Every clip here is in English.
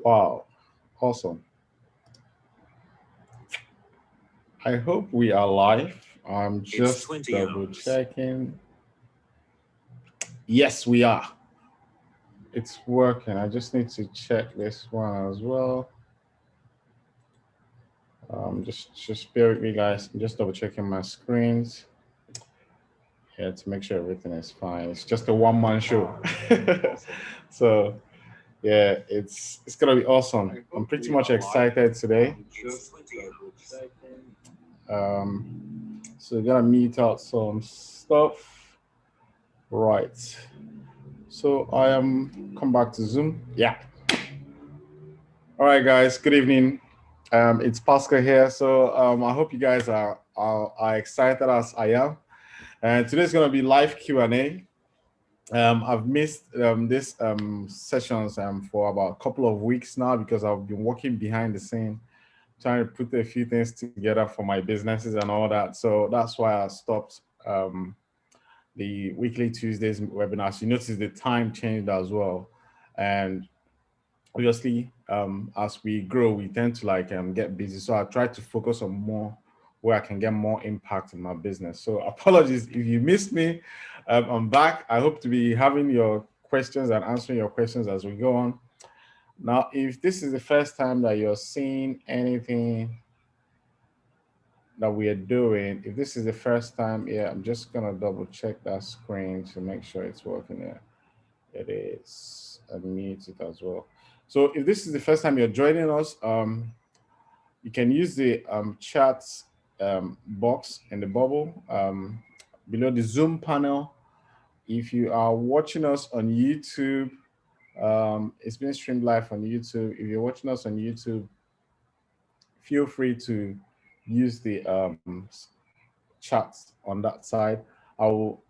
Wow, awesome. I hope we are live. I'm It's just 20 double hours. checking. Yes, we are. It's working. I just need to check this one as well. Just bear with me, guys. I'm just double checking my screens here to make sure everything is fine. It's just a one-man show, so yeah, it's gonna be awesome. I'm pretty much excited today. It's 20 hours. Um, so we're gonna meet out some stuff, right? So I am come back to Zoom. Yeah. All right, guys. Good evening. It's Pascal here. So I hope you guys are excited as I am. And today's gonna be live Q&A. I've missed this sessions for about a couple of weeks now because I've been working behind the scene, trying to put a few things together for my businesses and all that. So that's why I stopped the weekly Tuesdays webinars. You notice the time changed as well, and obviously as we grow we tend to get busy, so I try to focus on more where I can get more impact in my business. So apologies if you missed me. I'm back. I hope to be having your questions and answering your questions as we go on. Now, if this is the first time that you're seeing anything that we are doing, if this is the first time, yeah, I'm just gonna double check that screen to make sure it's working. Yeah, it is. I mute it as well. So if this is the first time you're joining us, you can use the chat box in the bubble below the Zoom panel. If you are watching us on YouTube, it's being streamed live on YouTube. If you're watching us on YouTube, feel free to use the chat on that side. I'll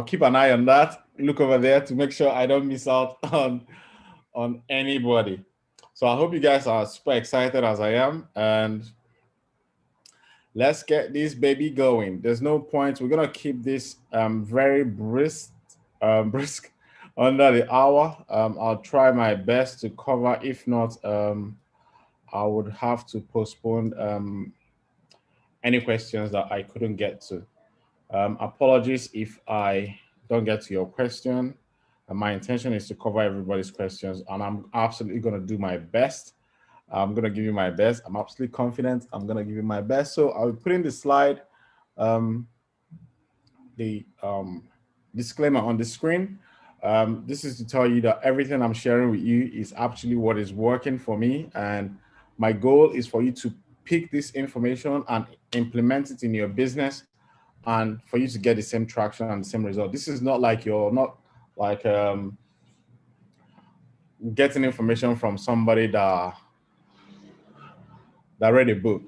keep an eye on that, look over there to make sure I don't miss out on anybody. So I hope you guys are super excited as I am, and let's get this baby going. There's no point. We're gonna keep this very brisk under the hour. I'll try my best to cover. If not, I would have to postpone any questions that I couldn't get to. Apologies if I don't get to your question. My intention is to cover everybody's questions, and I'm absolutely going to do my best. I'm going to give you my best. I'm absolutely confident. I'm going to give you my best. So I'll put in the slide, um, the disclaimer on the screen. This is to tell you that everything I'm sharing with you is actually what is working for me. And my goal is for you to pick this information and implement it in your business, and for you to get the same traction and the same result. This is not like you're not like getting information from somebody that read a book.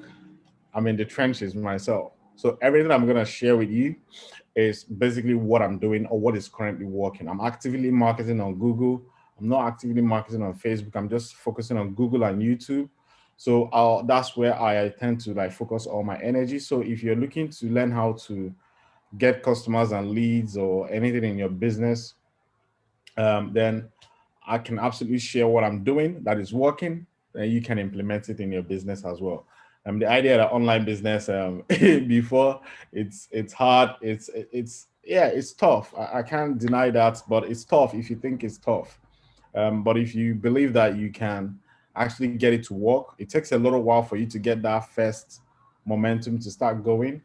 I'm in the trenches myself. So everything I'm gonna share with you is basically what I'm doing or what is currently working. I'm actively marketing on Google. I'm not actively marketing on Facebook. I'm just focusing on Google and YouTube. So that's where I tend to like focus all my energy. So if you're looking to learn how to get customers and leads or anything in your business, then I can absolutely share what I'm doing that is working, and you can implement it in your business as well. The idea that online business before it's hard, it's yeah, it's tough. I can't deny that, but it's tough if you think it's tough. But if you believe that you can actually get it to work, it takes a little while for you to get that first momentum to start going.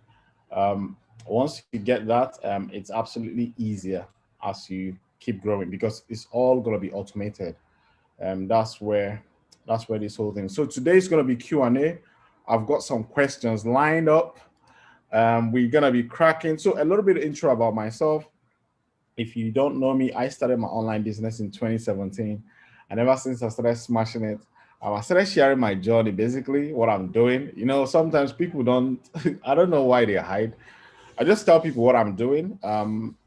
Once you get that, it's absolutely easier as you keep growing because it's all going to be automated. And that's where this whole thing. So today's going to be Q&A. I've got some questions lined up. We're going to be cracking. So a little bit of intro about myself. If you don't know me, I started my online business in 2017. And ever since I started smashing it, I started sharing my journey, basically what I'm doing. Sometimes people don't, I don't know why they hide. I just tell people what I'm doing.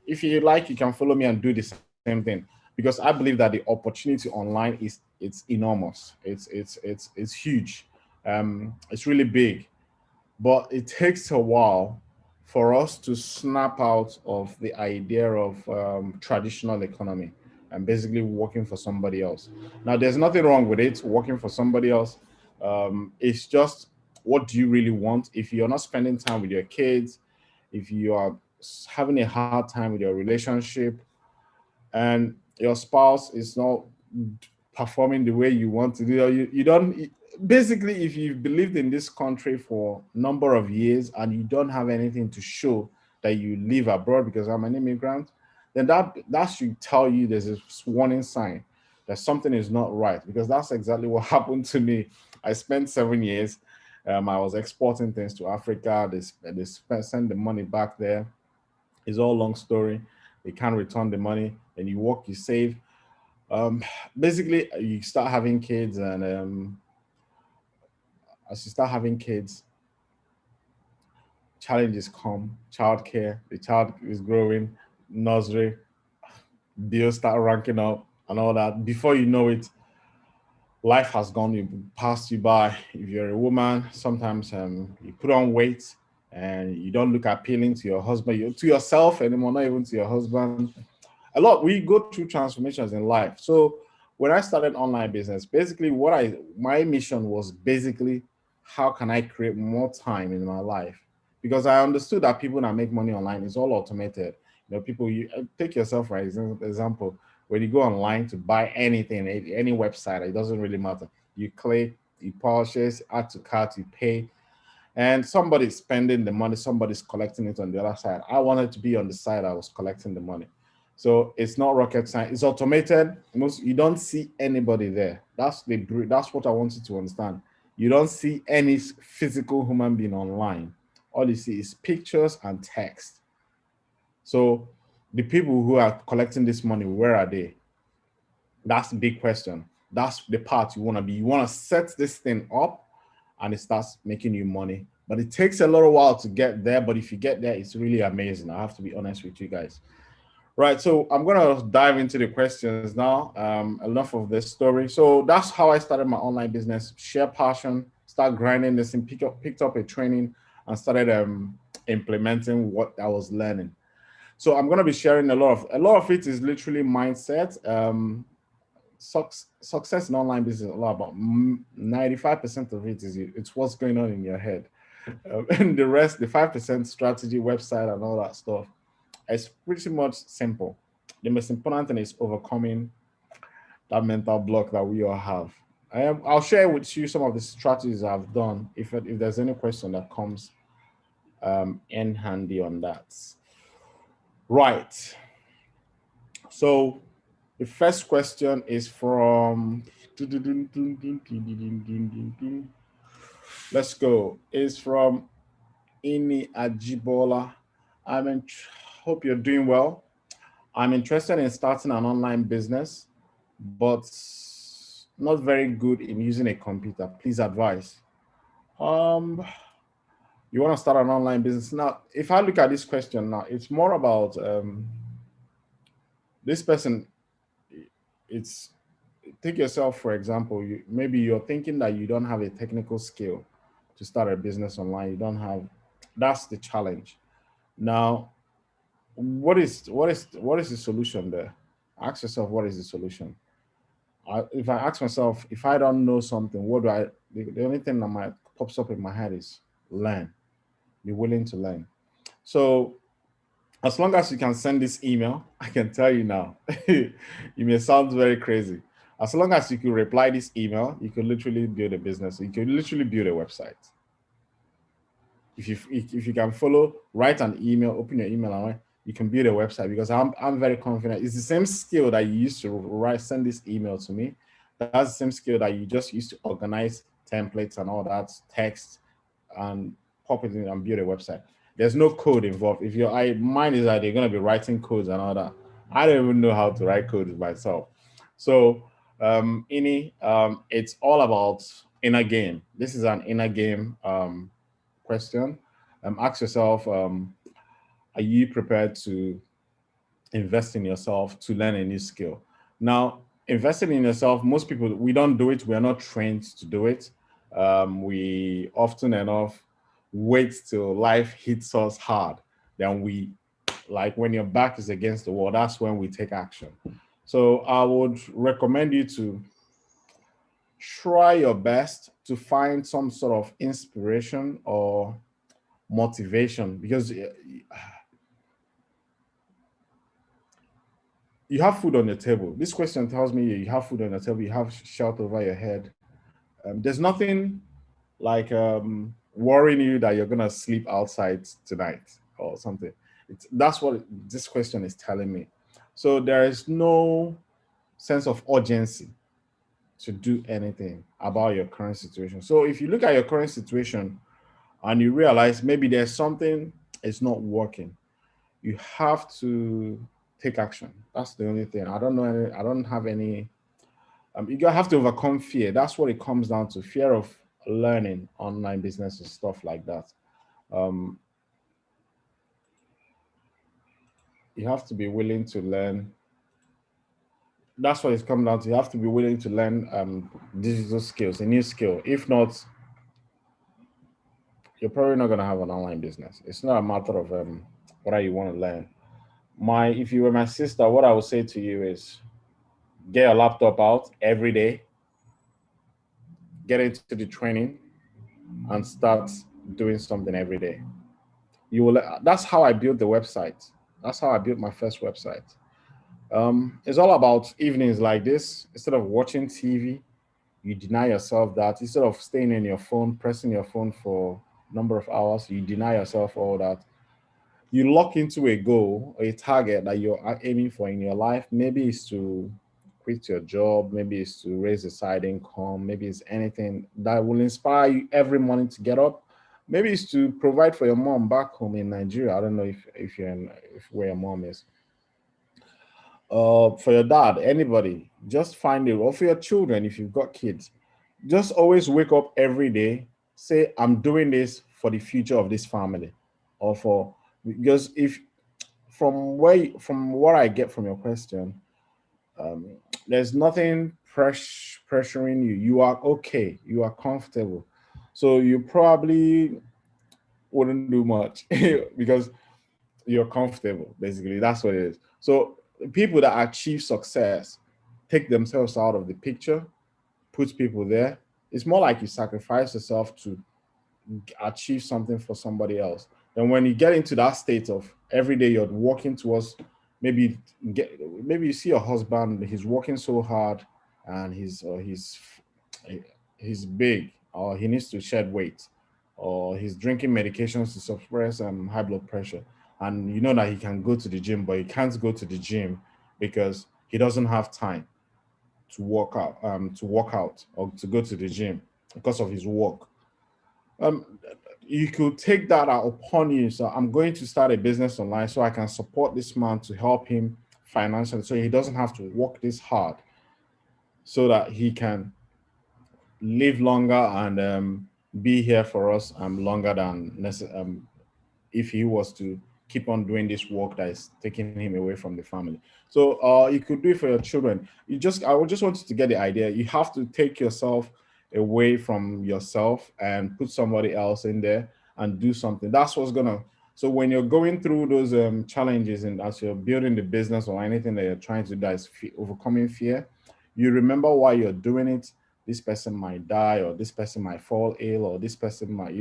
If you like, you can follow me and do the same thing because I believe that the opportunity online it's enormous. It's huge. It's really big, but it takes a while for us to snap out of the idea of traditional economy. and basically working for somebody else. Now, there's nothing wrong with it, working for somebody else. It's just, what do you really want? If you're not spending time with your kids, if you are having a hard time with your relationship, and your spouse is not performing the way you want to do, you don't, basically, if you've believed in this country for a number of years and you don't have anything to show that you live abroad because I'm an immigrant, then that should tell you there's a warning sign that something is not right, because that's exactly what happened to me. I spent 7 years. I was exporting things to Africa. Send the money back there. It's all long story. They can't return the money. Then you work, you save. Um, Basically, you start having kids, and as you start having kids, challenges come. Childcare, the child is growing, nursery, bills start ranking up, and all that. Before you know it, life has gone passed you by. If you're a woman, sometimes you put on weight and you don't look appealing to your husband, to yourself anymore, not even to your husband. A lot, we go through transformations in life. So when I started online business, basically my mission was basically, how can I create more time in my life? Because I understood that people that make money online is all automated. People, you take yourself for example. When you go online to buy anything, any website, it doesn't really matter. You click, you purchase, add to cart, you pay, and somebody's spending the money, somebody's collecting it on the other side. I wanted to be on the side I was collecting the money. So it's not rocket science. It's automated. You don't see anybody there. That's what I want you to understand. You don't see any physical human being online. All you see is pictures and text. So the people who are collecting this money, where are they? That's the big question. That's the part you want to be. You want to set this thing up and it starts making you money. But it takes a little while to get there. But if you get there, it's really amazing. I have to be honest with you guys. Right. So I'm going to dive into the questions now. Enough of this story. So that's how I started my online business. Share passion, start grinding this, and picked up a training and started implementing what I was learning. So I'm going to be sharing a lot of it is literally mindset. Success in online business is a lot about 95% of it is it's what's going on in your head, and the rest, the 5%, strategy, website, and all that stuff. It's pretty much simple. The most important thing is overcoming that mental block that we all have. I'll share with you some of the strategies I've done. If there's any question that comes in handy on that, right? So the first question is from. Let's go. Is from Ini Ajibola. I'm in, hope you're doing well. I'm interested in starting an online business, but not very good in using a computer. Please advise. Um, you want to start an online business now? If I look at this question now, it's more about this person. It's take yourself for example. Maybe you're thinking that you don't have a technical skill to start a business online. You don't have. That's the challenge. Now, what is the solution there? Ask yourself, what is the solution? If I ask myself, if I don't know something, what do I? The only thing that might pops up in my head is learn. Be willing to learn. So as long as you can send this email, I can tell you now. You may sound very crazy. As long as you can reply this email, you can literally build a business. You can literally build a website. If you can follow, write an email, open your email, and you can build a website, because I'm very confident it's the same skill that you used to send this email to me. That's the same skill that you just used to organize templates and all that text and pop it in and build a website. There's no code involved. If your mind is that you're going to be writing codes and all that, I don't even know how to write code myself. So it's all about inner game. This is an inner game question. Ask yourself, are you prepared to invest in yourself to learn a new skill? Now, investing in yourself, most people, we don't do it. We are not trained to do it. We often enough wait till life hits us hard. Then we, like when your back is against the wall, that's when we take action. So I would recommend you to try your best to find some sort of inspiration or motivation, because you have food on your table. This question tells me you have food on your table, you have shelter over your head. There's nothing like worrying you that you're gonna sleep outside tonight or something. That's what this question is telling me. So there is no sense of urgency to do anything about your current situation. So if you look at your current situation and you realize maybe there's something is not working, you have to take action. That's the only thing. I don't know any, I don't have any you have to overcome fear. That's what it comes down to. Fear of learning online business and stuff like that. Um, you have to be willing to learn. That's what it's come down to. You have to be willing to learn digital skills, a new skill. If not, you're probably not going to have an online business. It's not a matter of what you want to learn. If you were my sister, what I would say to you is get your laptop out every day, get into the training, and start doing something every day. You will. That's how I built the website. That's how I built my first website. It's all about evenings like this. Instead of watching TV, you deny yourself that. Instead of staying in your phone, pressing your phone for a number of hours, you deny yourself all that. You lock into a goal, a target that you're aiming for in your life. Maybe it's to quit your job, maybe it's to raise a side income, maybe it's anything that will inspire you every morning to get up. Maybe it's to provide for your mom back home in Nigeria. I don't know if you're in, if where your mom is. For your dad, anybody, just find it. Or for your children, if you've got kids, just always wake up every day, say, I'm doing this for the future of this family, or for because if from what I get from your question, um, there's nothing pressuring you. You are okay. You are comfortable. So you probably wouldn't do much because you're comfortable. Basically, that's what it is. So people that achieve success take themselves out of the picture, put people there. It's more like you sacrifice yourself to achieve something for somebody else. Then when you get into that state of every day you're working towards, maybe maybe you see your husband, he's working so hard and he's big, or he needs to shed weight, or he's drinking medications to suppress high blood pressure, and you know that he can go to the gym but he can't go to the gym because he doesn't have time to work out or to go to the gym because of his work. um, you could take that out upon you. So I'm going to start a business online so I can support this man to help him financially, so he doesn't have to work this hard, so that he can live longer and be here for us longer than if he was to keep on doing this work that is taking him away from the family. So you could do it for your children. I would just want you to get the idea. You have to take yourself away from yourself and put somebody else in there and do something. That's what's gonna. So when you're going through those challenges and as you're building the business or anything that you're trying to do, that is overcoming fear, you remember why you're doing it. This person might die, or this person might fall ill, or this person might,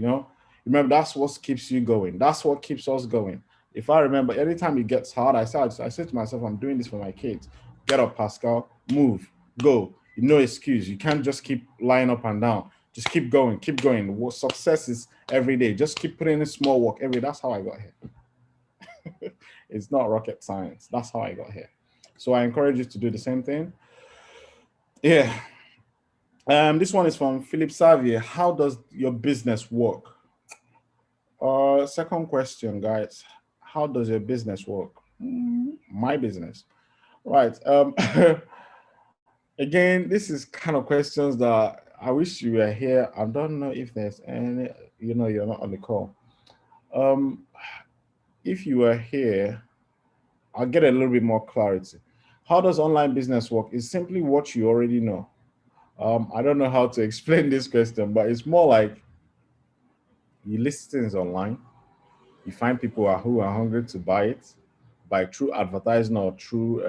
remember, that's what keeps you going. That's what keeps us going. If I remember, anytime it gets hard, I say to myself, I'm doing this for my kids. Get up, Pascal. Move. Go. No excuse. You can't just keep lying up and down. Just keep going. Keep going. Success is every day. Just keep putting in small work every day. That's how I got here. It's not rocket science. That's how I got here. So I encourage you to do the same thing. Yeah. This one is from Philip Xavier. How does your business work? Second question, guys. How does your business work? My business. Right. Again, this is kind of questions that I wish you were here. I don't know if there's any, you're not on the call. Um, if you were here, I'll get a little bit more clarity. How does online business work? It's simply what you already know. I don't know how to explain this question, but it's more like you list things online. You find people who are hungry to buy it by through advertising or through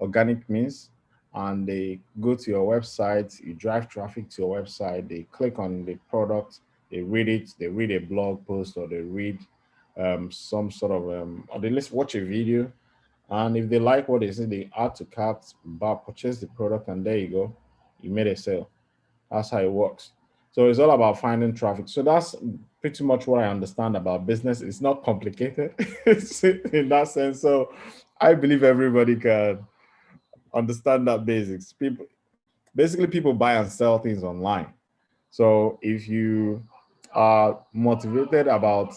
organic means, and they go to your website, you drive traffic to your website, they click on the product, they read it, they read a blog post, or they read some sort of or they let's watch a video, and if they like what they see, they add to cart, buy, purchase the product, and there you go, you made a sale. That's how it works. So it's all about finding traffic. So that's pretty much what I understand about business. It's not complicated in that sense. So I believe everybody can understand that basics. People buy and sell things online. So if you are motivated about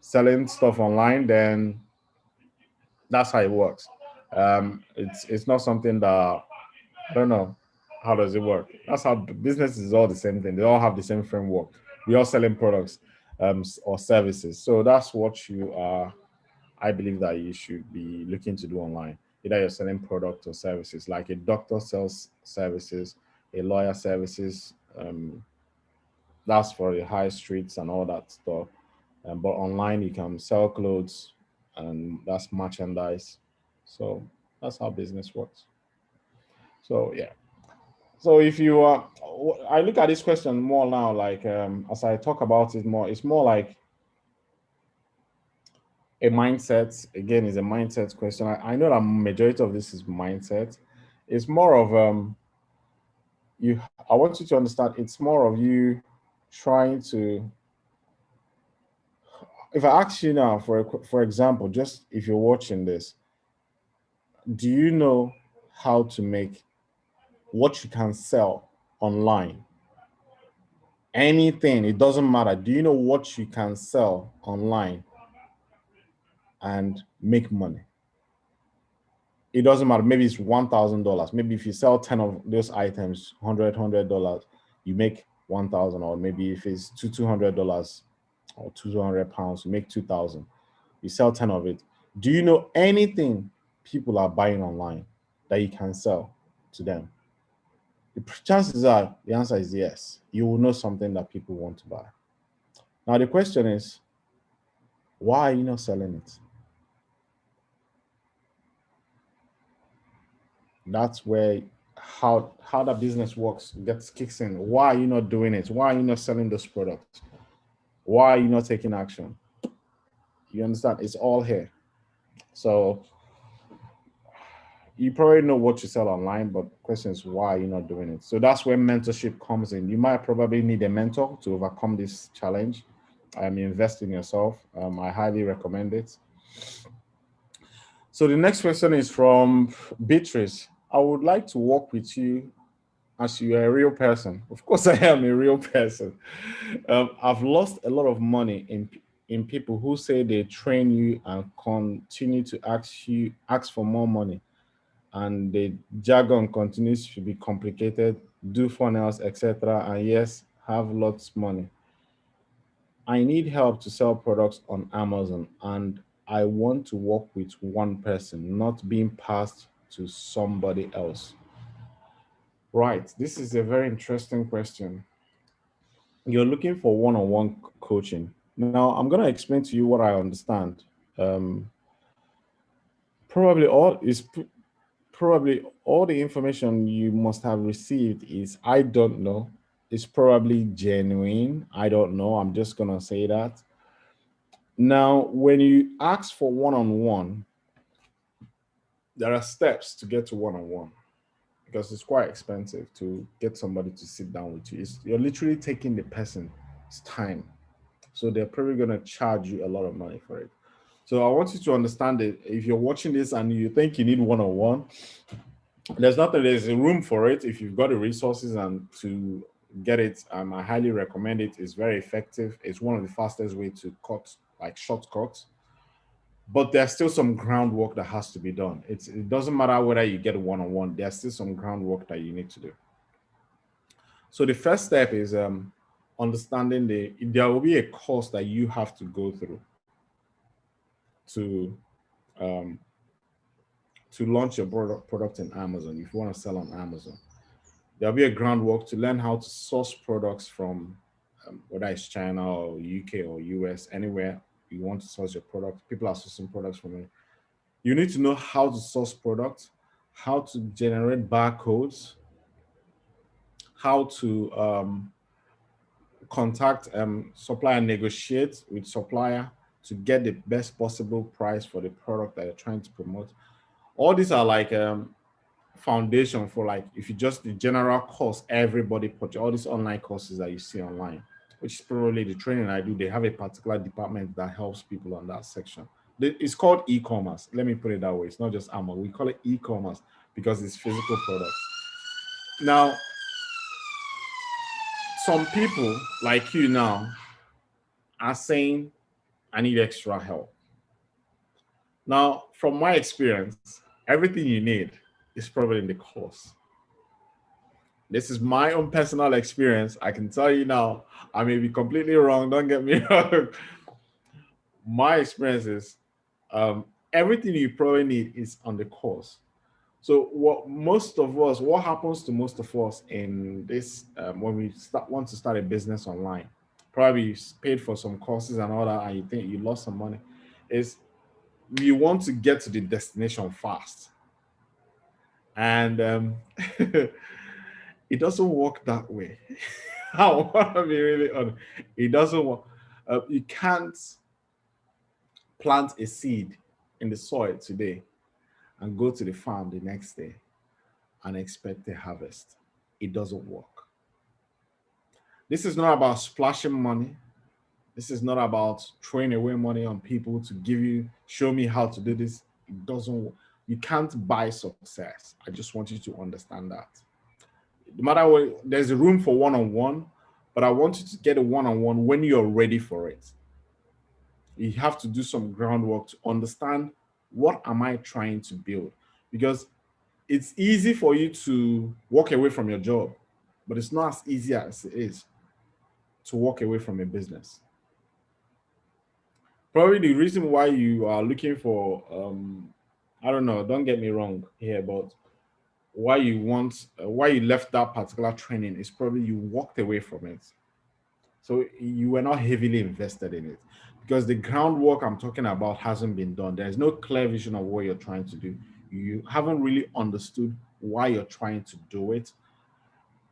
selling stuff online, then that's how it works. It's not something that I don't know. How does it work? That's how business is all the same thing. They all have the same framework. We all selling products or services. So that's what you are. I believe that you should be looking to do online. Either you're selling products or services, like a doctor sells services, a lawyer services. That's for the high streets and all that stuff. But online, you can sell clothes, and that's merchandise. So that's how business works. So yeah. So if you I look at this question more now, like as I talk about it more, it's more like a mindset. Again, is a mindset question. I know that majority of this is mindset. It's more of you. I want you to understand. It's more of you trying to. If I ask you now, for example, just if you're watching this, do you know how to make what you can sell online? Anything, it doesn't matter. Do you know what you can sell online and make money? It doesn't matter. Maybe it's $1,000. Maybe if you sell 10 of those items, $100, you make 1,000. Or maybe if it's $200 or £200, you make 2,000. You sell 10 of it. Do you know anything people are buying online that you can sell to them? The chances are the answer is yes. You will know something that people want to buy. Now the question is, why are you not selling it? That's where how that business works gets kicks in. Why are you not doing it? Why are you not selling this product? Why are you not taking action? You understand? It's all here. So you probably know what you sell online, but the question is why are you not doing it? So that's where mentorship comes in. You might probably need a mentor to overcome this challenge. Invest in yourself. I highly recommend it. So the next question is from Beatrice. I would like to work with you as you are a real person. Of course, I am a real person. I've lost a lot of money in people who say they train you and continue to ask for more money, and the jargon continues to be complicated, do funnels, etc. And yes, have lots of money. I need help to sell products on Amazon, and I want to work with one person, not being passed to somebody else. Right. This is a very interesting question. You're looking for one-on-one coaching. Now, I'm going to explain to you what I understand. Um, probably all is probably all the information you must have received is I don't know. It's probably genuine. I don't know. I'm just going to say that. Now, when you ask for one-on-one, there are steps to get to one-on-one because it's quite expensive to get somebody to sit down with you. You're literally taking the person's time. So they're probably going to charge you a lot of money for it. So I want you to understand that if you're watching this and you think you need one on one, there's a room for it if you've got the resources and to get it. I highly recommend it. It's very effective. It's one of the fastest way to cut, like shortcuts. But there's still some groundwork that has to be done. It doesn't matter whether you get one on one. There's still some groundwork that you need to do. So the first step is understanding there will be a course that you have to go through to um, to launch your product in Amazon. If you want to sell on Amazon, there'll be a groundwork to learn how to source products from whether it's China or UK or US, anywhere you want to source your product. People are sourcing products from it. You need to know how to source products, how to generate barcodes, how to contact supplier, negotiate with supplier to get the best possible price for the product that you're trying to promote. All these are like foundation for, like, if you just the general course everybody put all these online courses that you see online, which is probably the training I do. They have a particular department that helps people on that section. It's called e-commerce. Let me put it that way. It's not just Amazon. We call it e-commerce because it's physical products. Now, some people like you now are saying, I need extra help. Now, from my experience, everything you need is probably in the course. This is my own personal experience. I can tell you now, I may be completely wrong. Don't get me wrong. My experience is everything you probably need is on the course. So what happens to most of us in this when we want to start a business online, probably you paid for some courses and all that, and you think you lost some money, is you want to get to the destination fast, and it doesn't work that way. I want to be really honest. It doesn't work. You can't plant a seed in the soil today and go to the farm the next day and expect a harvest. It doesn't work. This is not about splashing money. This is not about throwing away money on people to show me how to do this. It doesn't work. You can't buy success. I just want you to understand that. No matter what, there's a room for one-on-one, but I want you to get a one-on-one when you're ready for it. You have to do some groundwork to understand, what am I trying to build? Because it's easy for you to walk away from your job, but it's not as easy as it is to walk away from a business. Probably the reason why you are looking for, I don't know, don't get me wrong here, but why you left that particular training is probably you walked away from it. So you were not heavily invested in it because the groundwork I'm talking about hasn't been done. There's no clear vision of what you're trying to do. You haven't really understood why you're trying to do it.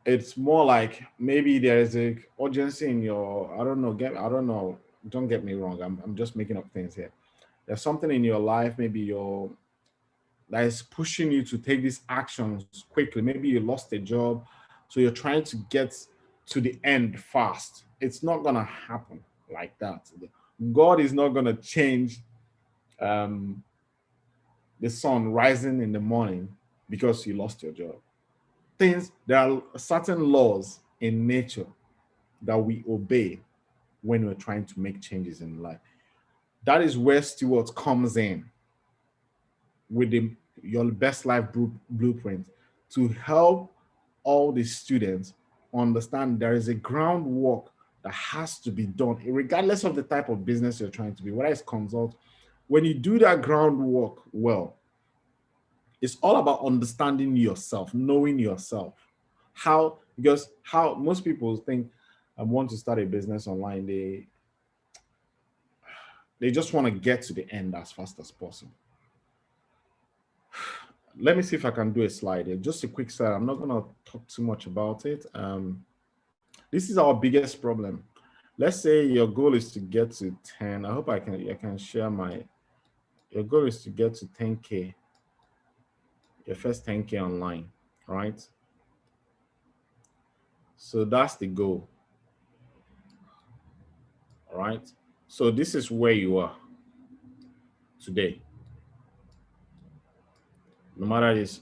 It's more like maybe there's a urgency in your, I don't know, don't get me wrong. I'm just making up things here. There's something in your life, maybe that is pushing you to take these actions quickly. Maybe you lost a job, so you're trying to get to the end fast. It's not gonna happen like that. God is not gonna change um, the sun rising in the morning because you lost your job. There are certain laws in nature that we obey when we're trying to make changes in life. That is where Stewart comes in with your best life blueprint to help all the students understand there is a groundwork that has to be done, regardless of the type of business you're trying to be, whether it's consult. When you do that groundwork well, it's all about understanding yourself, knowing yourself. Because how most people think want to start a business online, they just want to get to the end as fast as possible. Let me see if I can do a slide here. Just a quick slide. I'm not going to talk too much about it. This is our biggest problem. Let's say your goal is to get to 10. I hope I can share your goal is to get to 10K, your first 10K online, right? So that's the goal, all right? So this is where you are today. No matter this,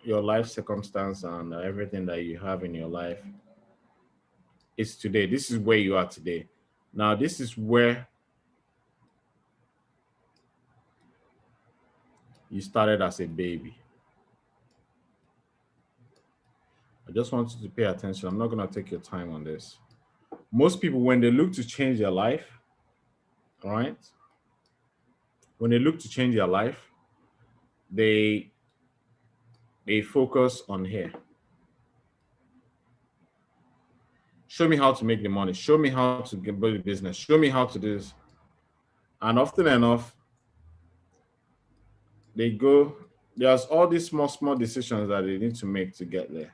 your life circumstance and everything that you have in your life, it's today. This is where you are today. Now, this is where you started as a baby. I just want you to pay attention. I'm not going to take your time on this. Most people, when they look to change their life, all right, when they look to change their life, they focus on here. Show me how to make the money. Show me how to build a business. Show me how to do this. And often enough, they there's all these small decisions that they need to make to get there.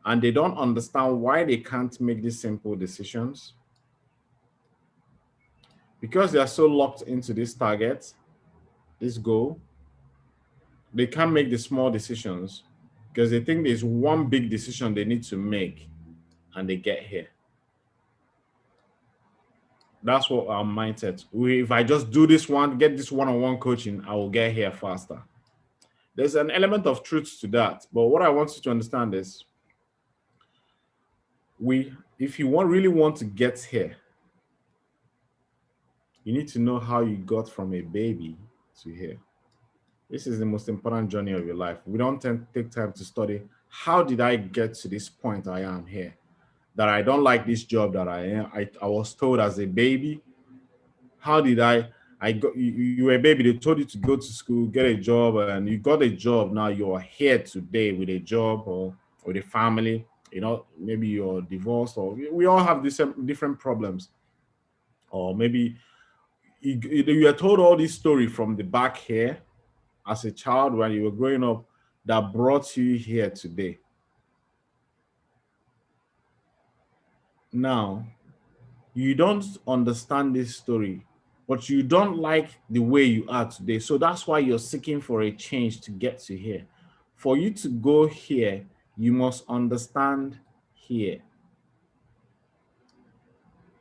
And they don't understand why they can't make these simple decisions because they are so locked into this target, this goal. They can't make the small decisions because they think there's one big decision they need to make and they get here. That's what our mindset. If I just do this one, get this one-on-one coaching, I will get here faster. There's an element of truth to that. But what I want you to understand is if you really want to get here, you need to know how you got from a baby to here. This is the most important journey of your life. We don't take time to study how did I get to this point I am here, that I don't like this job that I am. I was told as a baby, how did I got you were a baby, they told you to go to school, get a job, and you got a job. Now you're here today with a job or with a family, maybe you're divorced, or we all have these different problems. Or maybe you are told all this story from the back here as a child when you were growing up that brought you here today. Now, you don't understand this story, but you don't like the way you are today. So that's why you're seeking for a change to get to here. For you to go here, you must understand here.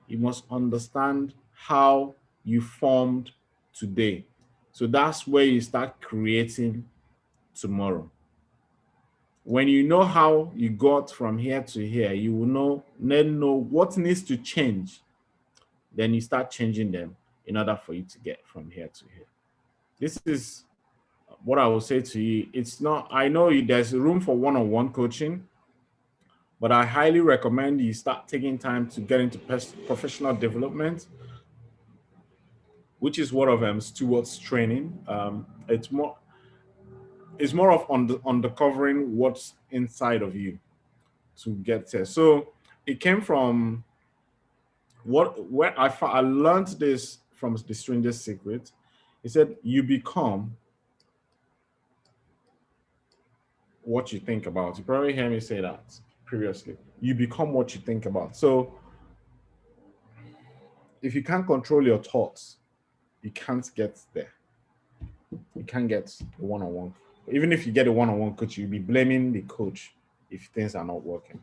You must understand how you formed today. So that's where you start creating tomorrow. When you know how you got from here to here, you will then know what needs to change. Then you start changing them in order for you to get from here to here. This is what I will say to you. It's not, I know there's room for one-on-one coaching, but I highly recommend you start taking time to get into professional development, which is one of Stewart's training. It's more of uncovering what's inside of you to get there. So it came from where I learned this from The Stranger's Secret. He said, you become what you think about. You probably heard me say that previously. You become what you think about. So if you can't control your thoughts, you can't get there. You can't get a one-on-one. Even if you get a one-on-one coach, you'll be blaming the coach if things are not working.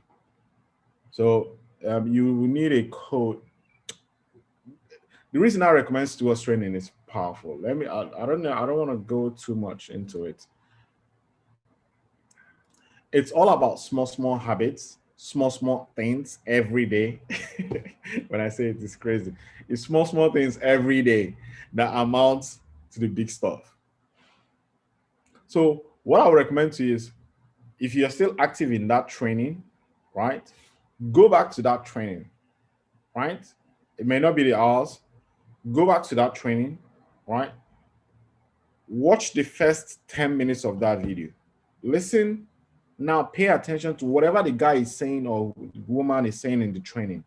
So you need a coach. The reason I recommend Stewart's training is powerful. I don't know. I don't want to go too much into it. It's all about small habits, small things every day. When I say it, it's crazy. It's small things every day that amounts to the big stuff. So what I would recommend to you is, if you're still active in that training, right, go back to that training, right? It may not be the hours. Go back to that training, right? Watch the first 10 minutes of that video. Listen. Now pay attention to whatever the guy is saying or the woman is saying in the training.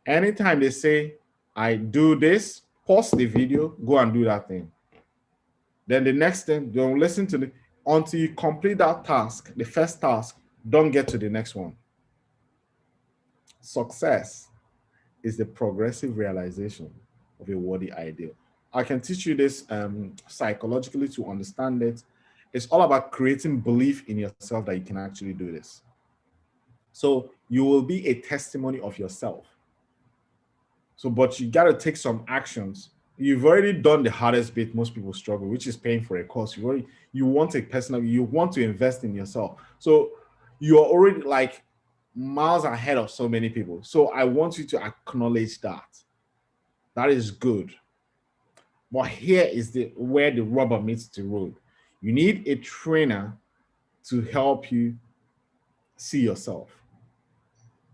Anytime they say, I do this, pause the video, go and do that thing. Then the next thing, don't listen to until you complete that task, the first task, don't get to the next one. Success is the progressive realization of a worthy ideal. I can teach you this psychologically to understand it. It's all about creating belief in yourself that you can actually do this. So you will be a testimony of yourself. So, but you got to take some actions. You've already done the hardest bit most people struggle, which is paying for a course. You want you want to invest in yourself. So you're already like miles ahead of so many people. So I want you to acknowledge that. That is good. But here is where the rubber meets the road. You need a trainer to help you see yourself.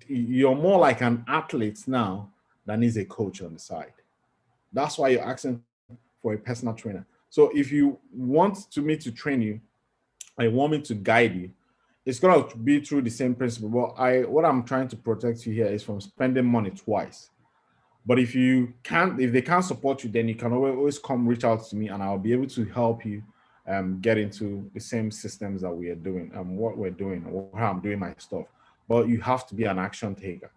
You're more like an athlete now than is a coach on the side. That's why you're asking for a personal trainer. So if you want me to train you, I want me to guide you, it's going to be through the same principle. But what I'm trying to protect you here is from spending money twice. But if they can't support you, then you can always come reach out to me and I'll be able to help you get into the same systems that we are doing, what we're doing, or how I'm doing my stuff. But you have to be an action taker.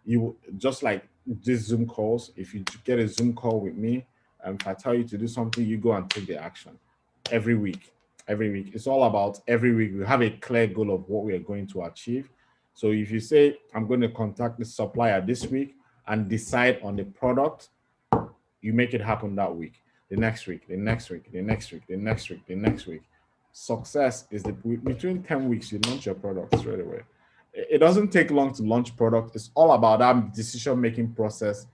You just like these Zoom calls. If you get a Zoom call with me, if I tell you to do something, you go and take the action every week. Every week, it's all about every week. We have a clear goal of what we are going to achieve. So if you say I'm going to contact the supplier this week and decide on the product, you make it happen that week, the next week, the next week, the next week, the next week, the next week. Success is the between 10 weeks, you launch your product straight away. It doesn't take long to launch product. It's all about that decision making process,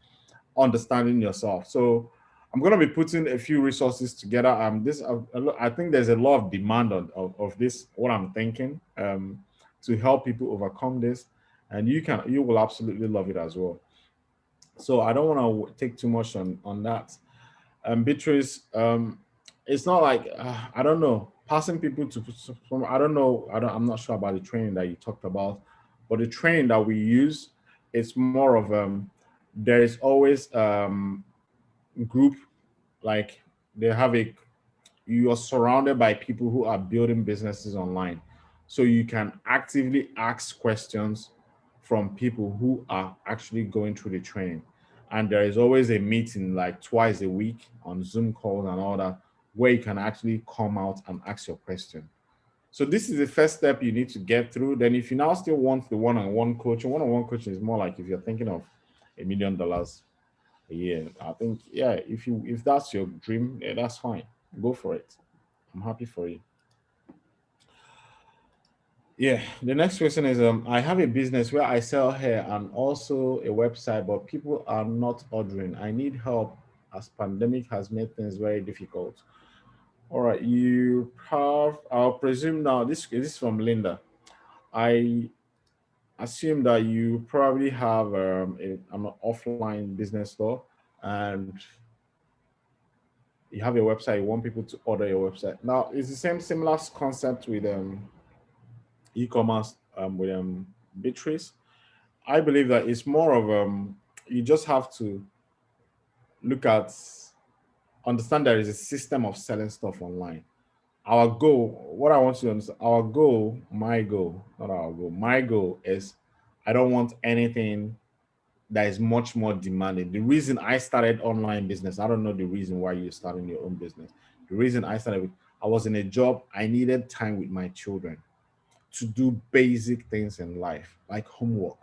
understanding yourself. So I'm going to be putting a few resources together. This I think there's a lot of demand of this, what I'm thinking, to help people overcome this, and you will absolutely love it as well. So I don't want to take too much on that. Beatrice, it's not like I don't know, passing people to from I don't know, I'm not sure about the training that you talked about, but the training that we use, it's more of there is always group, like they have a you are surrounded by people who are building businesses online. So you can actively ask questions from people who are actually going through the training. And there is always a meeting like twice a week on Zoom calls and all that, where you can actually come out and ask your question. So this is the first step you need to get through. Then if you now still want the one-on-one coaching, one-on-one coaching is more like if you're thinking of $1 million a year. I think, yeah, if that's your dream, yeah, that's fine. Go for it. I'm happy for you. Yeah. The next question is I have a business where I sell hair and also a website, but people are not ordering. I need help as pandemic has made things very difficult. All right, you have I'll presume now this is from Linda. I assume that you probably have an offline business store and you have a website, you want people to order your website. Now, it's the same similar concept with e-commerce with Bittrees. I believe that it's more of you just have to look at understand there is a system of selling stuff online. Our goal, what I want you to understand, our goal, my goal, not our goal, my goal is I don't want anything that is much more demanding. The reason I started online business, I don't know the reason why you're starting your own business. The reason I started with, I was in a job, I needed time with my children to do basic things in life, like homework.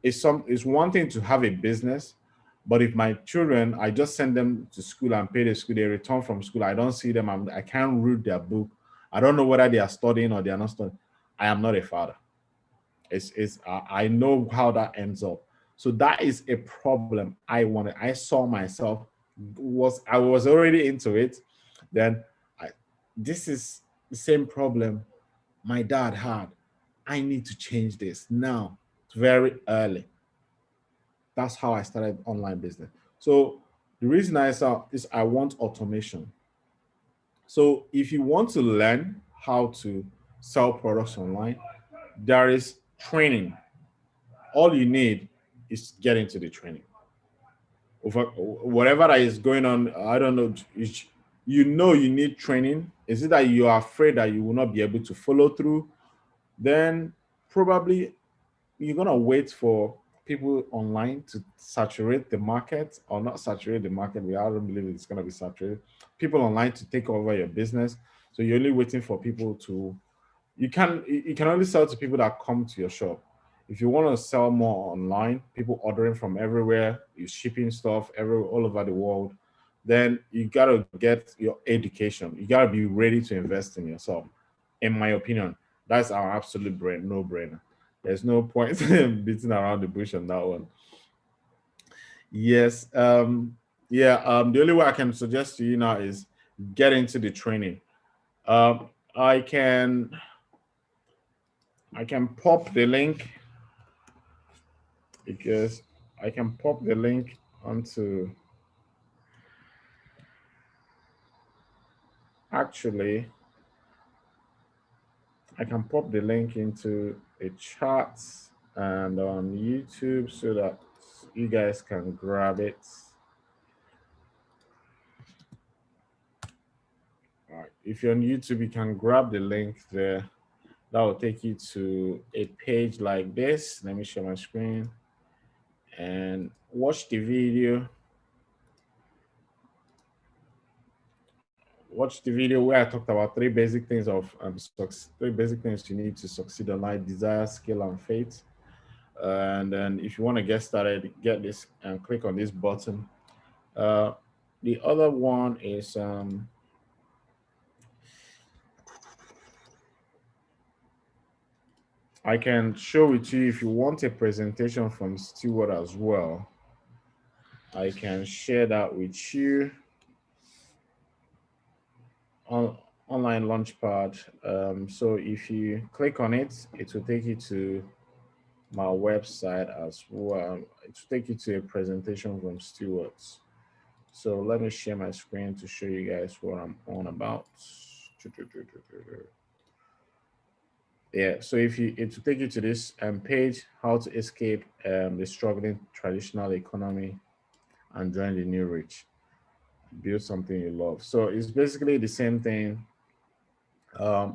It's one thing to have a business, but if my children, I just send them to school and pay the school, they return from school, I don't see them, I can't read their book, I don't know whether they are studying or they are not studying. I am not a father. I know how that ends up. So that is a problem I wanted. I saw myself I was already into it. Then I, this is the same problem my dad had. I need to change this now. It's very early. That's how I started online business. So the reason I saw is I want automation. So if you want to learn how to sell products online, there is training. All you need is get into the training. Over whatever that is going on, I don't know. You know you need training. Is it that you are afraid that you will not be able to follow through? Then probably you're gonna wait for people online to saturate the market or not saturate the market. I don't believe it's gonna be saturated. People online to take over your business. So you're only waiting for people to you can only sell to people that come to your shop. If you want to sell more online, people ordering from everywhere, you shipping stuff all over the world, then you gotta get your education. You gotta be ready to invest in yourself. In my opinion, that's our absolute no brainer. There's no point beating around the bush on that one. Yes. Yeah. The only way I can suggest to you now is get into the training. Um, I can I can pop the link because I can pop the link onto actually I can pop the link into a chat and on YouTube so that you guys can grab it. All right. If you're on YouTube, you can grab the link there. That will take you to a page like this. Let me share my screen and watch the video. Watch the video where I talked about three basic things you need to succeed online: desire, skill, and faith. And then if you want to get started, get this and click on this button. Uh, the other one is I can show it to you if you want a presentation from Stewart as well. I can share that with you on online launchpad. So if you click on it, it will take you to my website as well. It will take you to a presentation from Stewart's. So let me share my screen to show you guys what I'm on about. Yeah, so if you it will take you to this page, how to escape the struggling traditional economy and join the new rich, build something you love. So it's basically the same thing.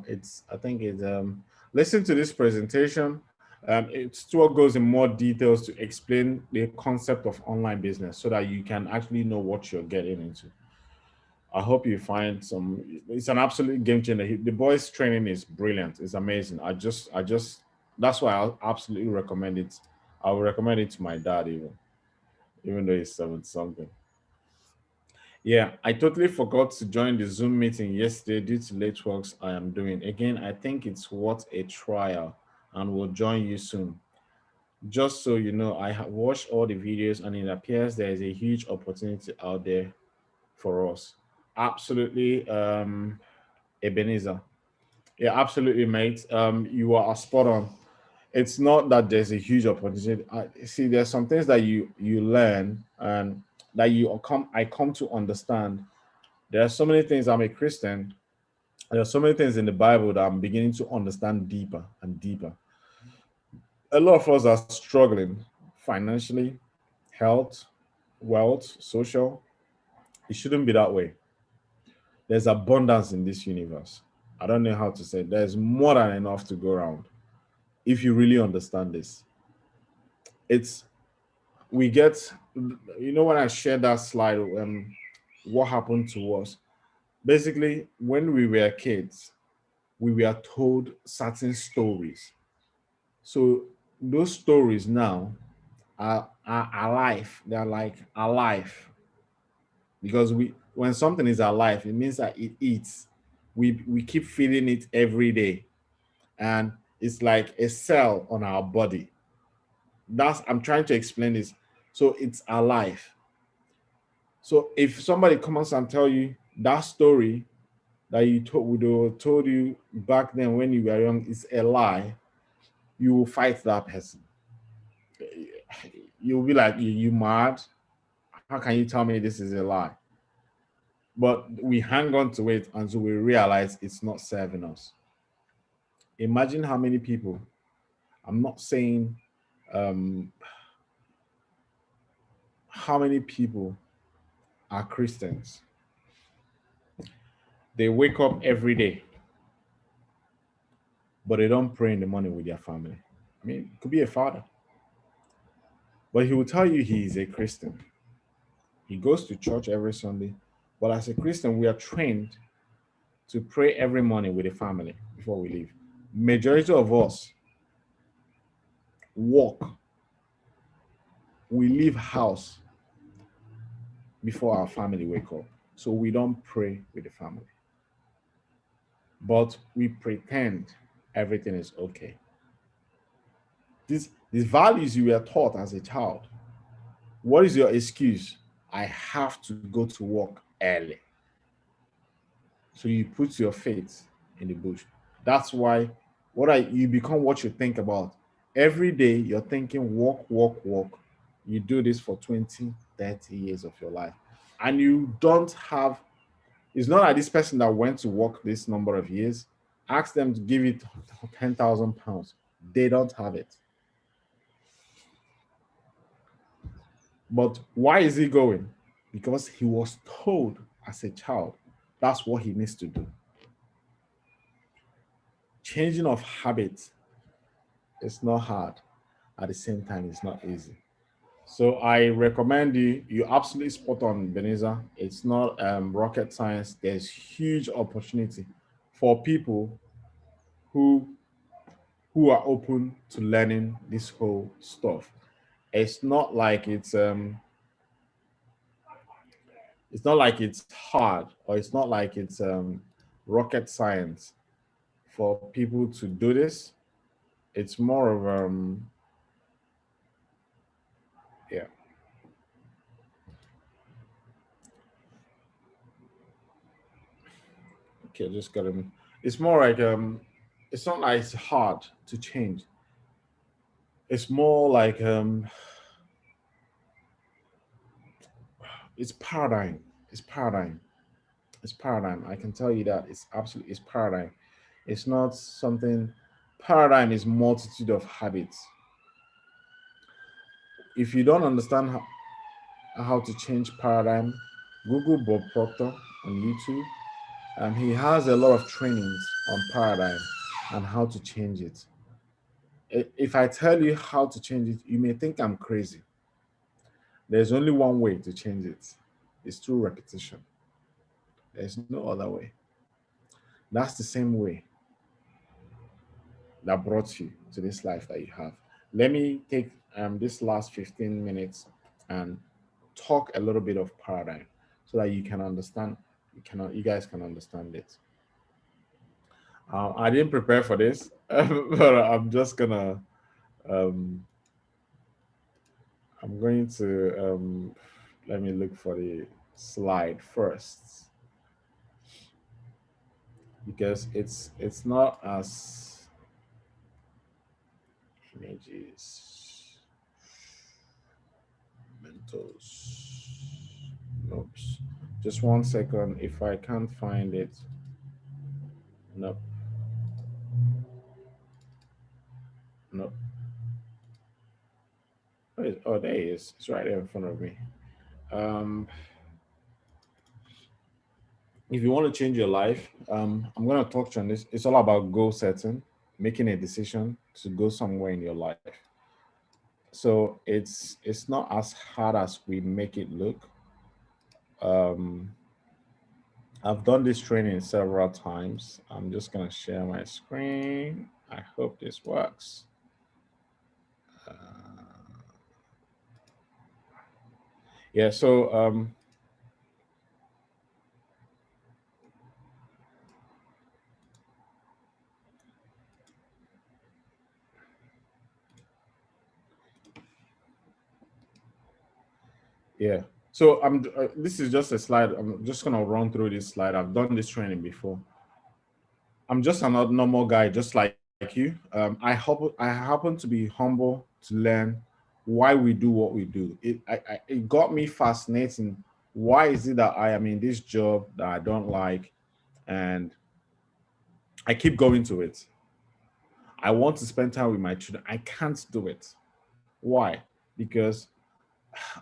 It's I think it's listen to this presentation. It still goes in more details to explain the concept of online business so that you can actually know what you're getting into. I hope you find some. It's an absolute game changer. The boys' training is brilliant. It's amazing. That's why I absolutely recommend it. I would recommend it to my dad even though he's 70 something. Yeah, I totally forgot to join the Zoom meeting yesterday due to late works I am doing. Again, I think it's worth a trial and will join you soon. Just so you know, I have watched all the videos and it appears there is a huge opportunity out there for us. Absolutely, Ebenezer. Yeah, absolutely, mate. You are spot on. It's not that there's a huge opportunity. See, there's some things that you learn and that I come to understand. There are so many things. I'm a Christian. There are so many things in the Bible that I'm beginning to understand deeper and deeper. A lot of us are struggling financially, health, wealth, social. It shouldn't be that way. There's abundance in this universe. I don't know how to say it. There's more than enough to go around if you really understand this. It's we get when I shared that slide, what happened to us. Basically, when we were kids, we were told certain stories. So those stories now are alive. They're like alive because we when something is alive, it means that it eats. We keep feeding it every day, and it's like a cell on our body. That's I'm trying to explain this. So it's alive. So if somebody comes and tell you that story that told you back then when you were young is a lie, you will fight that person. You'll be like, you mad? How can you tell me this is a lie? But we hang on to it until we realize it's not serving us. Imagine how many people, I'm not saying um, how many people are Christians. They wake up every day, but they don't pray in the morning with their family. I mean, it could be a father, but he will tell you he is a Christian. He goes to church every Sunday, but as a Christian, we are trained to pray every morning with the family before we leave. Majority of us walk, we leave house before our family wake up. So we don't pray with the family. But we pretend everything is okay. These values you were taught as a child. What is your excuse? I have to go to work early. So you put your faith in the bush. That's why you become what you think about. Every day you're thinking walk, walk, walk. You do this for 20, 30 years of your life. And you don't have, it's not like this person that went to work this number of years, ask them to give it 10,000 pounds. They don't have it. But why is he going? Because he was told as a child That's what he needs to do. Changing of habits is not hard. At the same time, it's not easy. So I recommend you absolutely spot on, Beniza. It's not rocket science. There's huge opportunity for people who who are open to learning this whole stuff. It's not like it's not like it's hard, or it's not like it's rocket science for people to do this. It's more of yeah. Okay, just got him. It's more like it's not like it's hard to change. It's more like it's paradigm. It's paradigm. It's paradigm. I can tell you that it's paradigm. It's not something. Paradigm is multitude of habits. If you don't understand how to change paradigm, Google Bob Proctor on YouTube. He has a lot of trainings on paradigm and how to change it. If I tell you how to change it, you may think I'm crazy. There's only one way to change it. It's through repetition. There's no other way. That's the same way that brought you to this life that you have. Let me take this last 15 minutes and talk a little bit of paradigm so that you can understand, you guys can understand it. I didn't prepare for this, but um, I'm going to let me look for the slide first because it's not as images, mentals. Nope. Just 1 second. If I can't find it, nope, nope. Oh, there it is. It's right there in front of me. Um, if you want to change your life, I'm going to talk to you on this. It's all about goal setting, making a decision to go somewhere in your life. So it's not as hard as we make it look. Um, I've done this training several times. I'm just going to share my screen. I hope this works. Uh, yeah, so yeah. So this is just a slide. I'm just going to run through this slide. I've done this training before. I'm just another normal guy, just like you. I happen to be humble to learn why we do what we do. It got me fascinating. Why is it that I am in this job that I don't like, and I keep going to it? I want to spend time with my children. I can't do it. Why? Because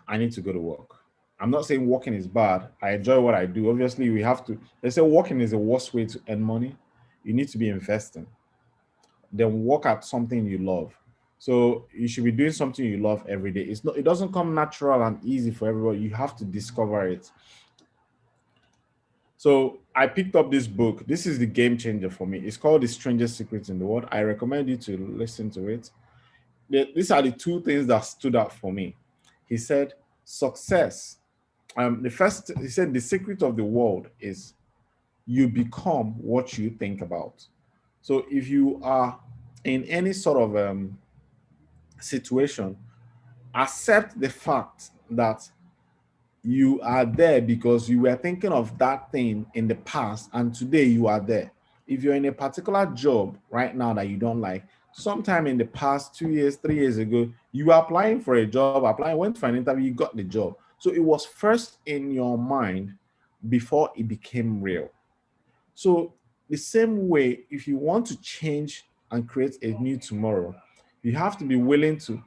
I need to go to work. I'm not saying working is bad. I enjoy what I do. Obviously, we have to. They say working is the worst way to earn money. You need to be investing, then work at something you love. So you should be doing something you love every day. It's not, it doesn't come natural and easy for everybody. You have to discover it. So I picked up this book. This is the game changer for me. It's called The Strangest Secrets in the World. I recommend you to listen to it. These are the two things that stood out for me. He said, success. The first, he said, the secret of the world is you become what you think about. So if you are in any sort of situation, accept the fact that you are there because you were thinking of that thing in the past and today you are there. If you're in a particular job right now that you don't like, sometime in the past 2 years, 3 years ago, you were applying for a job, went for an interview, you got the job. So it was first in your mind before it became real. So the same way, if you want to change and create a new tomorrow, you have to be willing to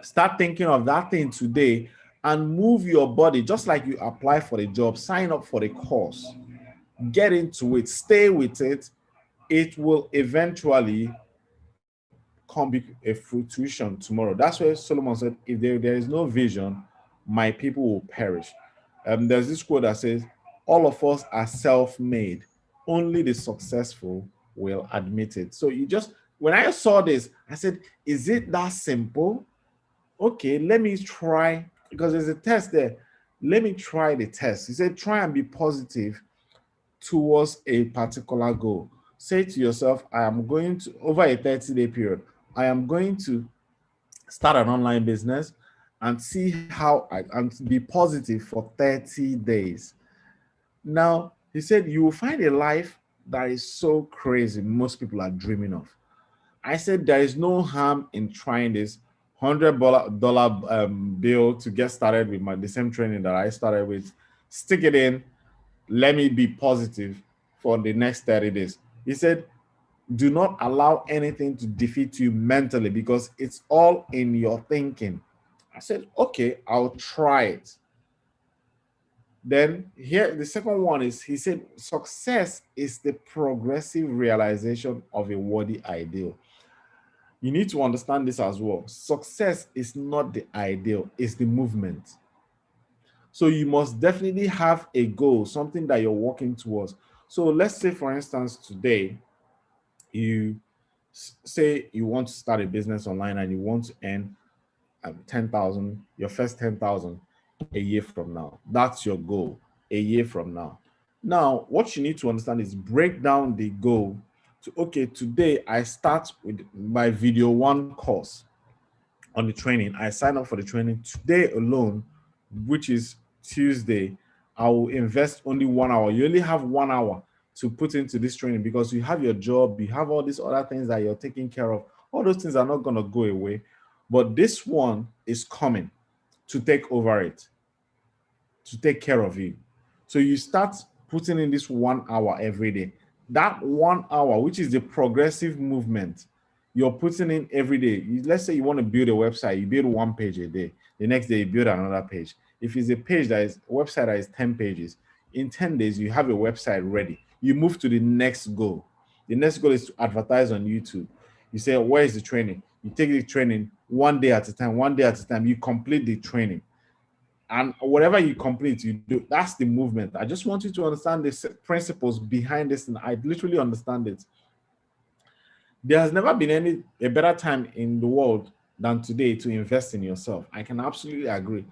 start thinking of that thing today and move your body just like you apply for the job, sign up for the course. get into it, stay with it will eventually come be a fruition tomorrow. That's why Solomon said, if there is no vision, my people will perish. There's this quote that says, all of us are self-made. Only the successful will admit it. So when I saw this, I said, is it that simple? Okay, let me try, because there's a test there. Let me try the test. He said, try and be positive towards a particular goal. Say to yourself, I am going to, over a 30-day period, I am going to start an online business and see and be positive for 30 days. Now, he said, you will find a life that is so crazy, most people are dreaming of. I said, there is no harm in trying this $100 bill to get started with the same training that I started with. Stick it in. Let me be positive for the next 30 days. He said, do not allow anything to defeat you mentally because it's all in your thinking. I said, okay, I'll try it. Then here, the second one is, he said, success is the progressive realization of a worthy ideal. You need to understand this as well. Success is not the ideal, it's the movement. So you must definitely have a goal, something that you're working towards. So let's say, for instance, today, you say you want to start a business online and you want to earn 10,000, your first 10,000 a year from now. That's your goal a year from now. Now, what you need to understand is break down the goal to, okay, today I start with my video one course on the training. I sign up for the training today alone, which is Tuesday. I will invest only 1 hour. You only have 1 hour to put into this training because you have your job, you have all these other things that you're taking care of. All those things are not going to go away. But this one is coming to take over it, to take care of you. So you start putting in this 1 hour every day. That 1 hour, which is the progressive movement, you're putting in every day. Let's say you want to build a website, you build one page a day. The next day, you build another page. If it's a website that is 10 pages, in 10 days, you have a website ready. You move to the next goal. The next goal is to advertise on YouTube. You say, where is the training? You take the training one day at a time, one day at a time. You complete the training. And whatever you complete, you do. That's the movement. I just want you to understand the principles behind this. And I literally understand it. There has never been a better time in the world than today to invest in yourself. I can absolutely agree.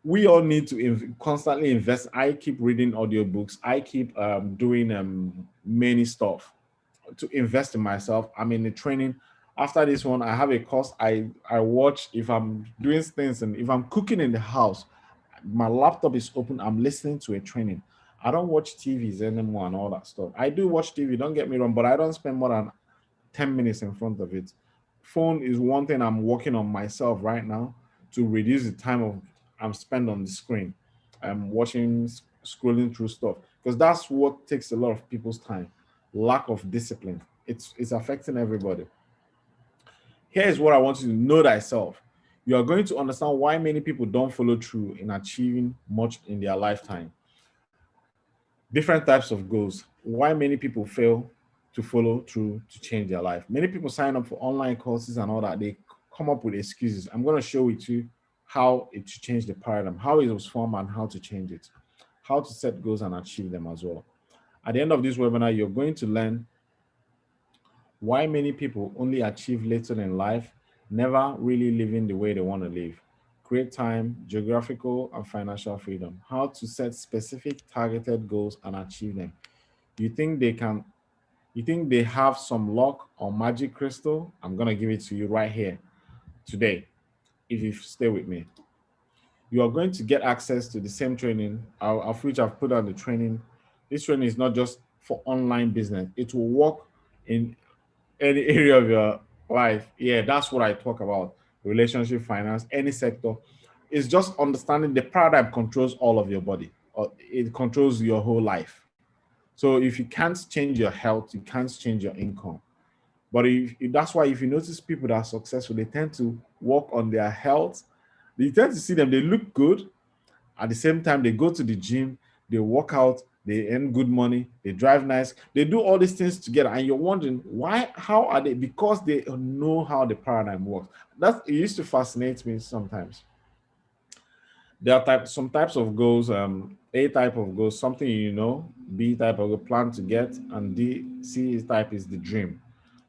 We all need to constantly invest. I keep reading audiobooks. I keep doing many stuff to invest in myself. I'm in the training. After this one, I have a course. I watch if I'm doing things, and if I'm cooking in the house, my laptop is open. I'm listening to a training. I don't watch TVs anymore and all that stuff. I do watch TV, don't get me wrong, but I don't spend more than 10 minutes in front of it. Phone is one thing I'm working on myself right now to reduce the time of I'm spent on the screen. I'm watching, scrolling through stuff because that's what takes a lot of people's time. Lack of discipline. It's affecting everybody. Here's what I want you to know thyself. You are going to understand why many people don't follow through in achieving much in their lifetime. Different types of goals. Why many people fail to follow through to change their life. Many people sign up for online courses and all that. They come up with excuses. I'm going to show it to you how it to change the paradigm, how it was formed and how to change it, how to set goals and achieve them as well. At the end of this webinar, you're going to learn why many people only achieve little in life, never really living the way they want to live. Create time, geographical and financial freedom. How to set specific targeted goals and achieve them. You think they can, you think they have some luck or magic crystal? I'm going to give it to you right here today if you stay with me. You are going to get access to the same training of which I've put on the training. This training is not just for online business. It will work in any area of your life. Yeah, that's what I talk about. Relationship, finance, any sector. It's just understanding the paradigm controls all of your body, or it controls your whole life. So if you can't change your health, you can't change your income. But that's why if you notice people that are successful, they tend to work on their health. You tend to see them, they look good. At the same time, they go to the gym, they work out, they earn good money, they drive nice, they do all these things together, and you're wondering why, how are they? Because they know how the paradigm works. That it used to fascinate me sometimes. There are some types of goals, A type of goals, something you know, B type of a plan to get, and C type is the dream.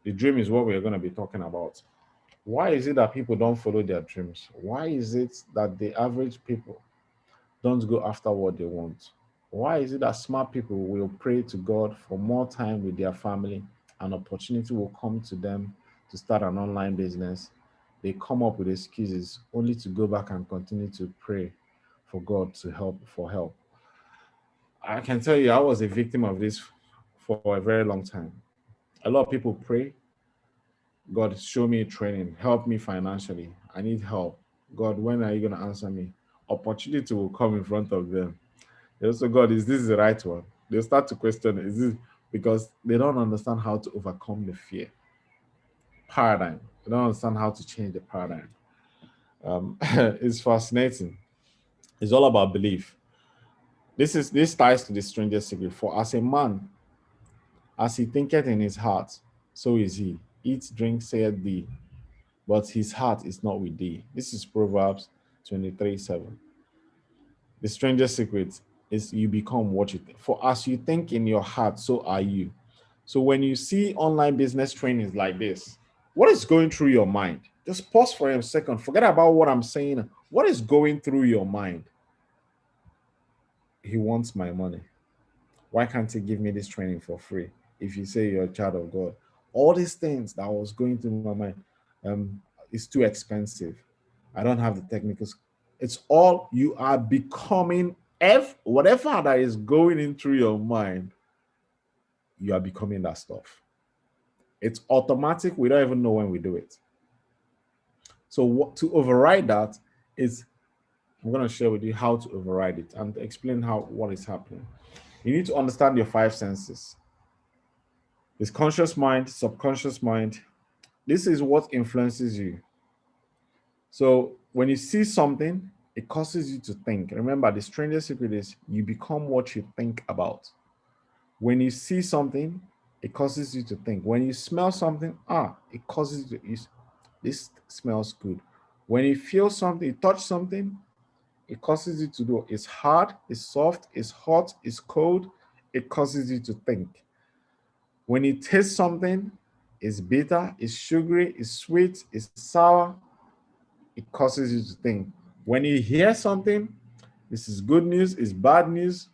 The dream is what we're going to be talking about. Why is it that people don't follow their dreams? Why is it that the average people don't go after what they want? Why is it that smart people will pray to God for more time with their family? An opportunity will come to them to start an online business. They come up with excuses only to go back and continue to pray for God to help for help. I can tell you, I was a victim of this for a very long time. A lot of people pray, God, show me training, help me financially. I need help. God, when are you going to answer me? Opportunity will come in front of them. They also, God, is this the right one? They'll start to question, is this because they don't understand how to overcome the fear paradigm. They don't understand how to change the paradigm. It's fascinating. It's all about belief. This ties to the strangest secret. For as a man, as he thinketh in his heart, so is he. Eat, drink, saith thee, but his heart is not with thee. This is Proverbs 23:7. The strangest secret is you become what you think. For as you think in your heart, so are you. So when you see online business trainings like this, what is going through your mind? Just pause for a second. Forget about what I'm saying. What is going through your mind? He wants my money. Why can't he give me this training for free? If you say you're a child of God, all these things that was going through my mind, is too expensive. I don't have the technicals. It's all you are becoming. Whatever that is going in through your mind, you are becoming that stuff. It's automatic. We don't even know when we do it. So to override that is, I'm going to share with you how to override it and explain how what is happening. You need to understand your five senses. It's conscious mind, subconscious mind. This is what influences you. So when you see something, it causes you to think. Remember, the strangest secret is you become what you think about. When you see something, it causes you to think. When you smell something, it causes you to, this smells good. When you feel something, you touch something, it causes you to do. It's hard, it's soft, it's hot, it's cold. It causes you to think. When you taste something, it's bitter, it's sugary, it's sweet, it's sour, it causes you to think. When you hear something, this is good news, it's bad news,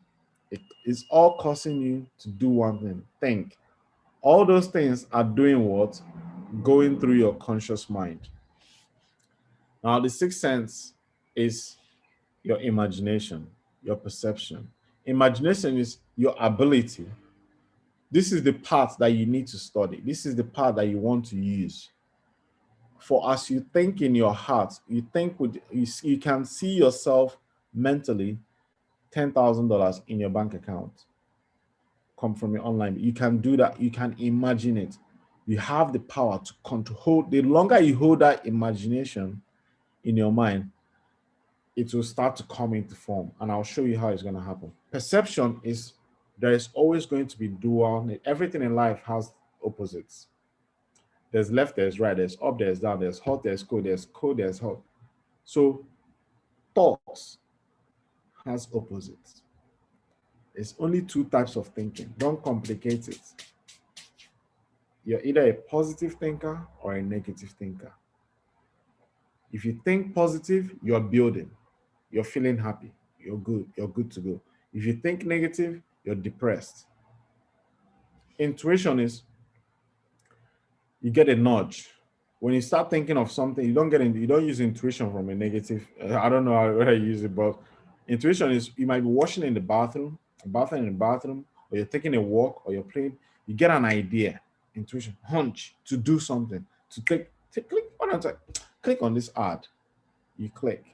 it is all causing you to do one thing, think. All those things are doing what? Going through your conscious mind. Now, the sixth sense is your imagination, your perception. Imagination is your ability. This is the part that you need to study. This is the part that you want to use. For as you think in your heart, you think with you can see yourself mentally $10,000 in your bank account come from your online. You can do that. You can imagine it. You have the power to control. The longer you hold that imagination in your mind, it will start to come into form. And I'll show you how it's going to happen. Perception is there is always going to be dual. Everything in life has opposites. There's left, there's right, there's up, there's down, there's hot, there's cold, there's hot. So thoughts has opposites. There's only two types of thinking. Don't complicate it. You're either a positive thinker or a negative thinker. If you think positive, you're building, you're feeling happy, you're good to go. If you think negative, you're depressed. Intuition is you get a nudge. When you start thinking of something, you don't use intuition from a negative. I don't know how I use it, but intuition is you might be washing in the bathing in the bathroom, or you're taking a walk, or you're playing. You get an idea, intuition, hunch to do something, to click. What I'm saying, click on this ad. You click.